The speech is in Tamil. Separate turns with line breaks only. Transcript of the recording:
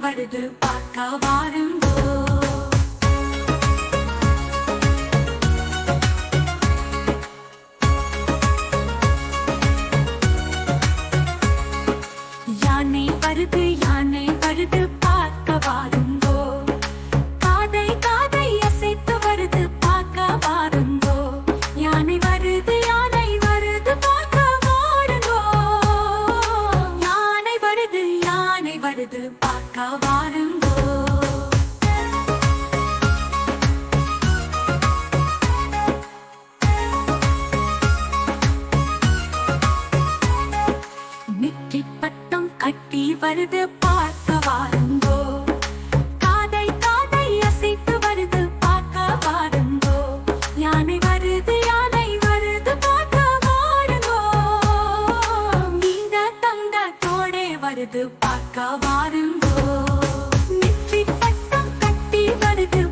வருது பார்க்க வாருங்கோ. யானை வருது பார்க்க வாருங்கோ. காதை காதை அசைத்து வருது பார்க்க வாருங்கோ. யானை வருது பார்க்க வாருங்கோ. யானை வருது பார்க்க வாருங்கோ. நெற்றி பட்டம் கட்டி வருது பார்க்க வாருங்கோ. காதை காதை அசைத்து வருது பார்க்க வாருங்கோ. யானை வருது பார்க்க வாருங்கோ. நீண்ட தங்கத்தோடே வருது பார்க்க வாருங்கோ. நெற்றி பட்டம் கட்டி வருது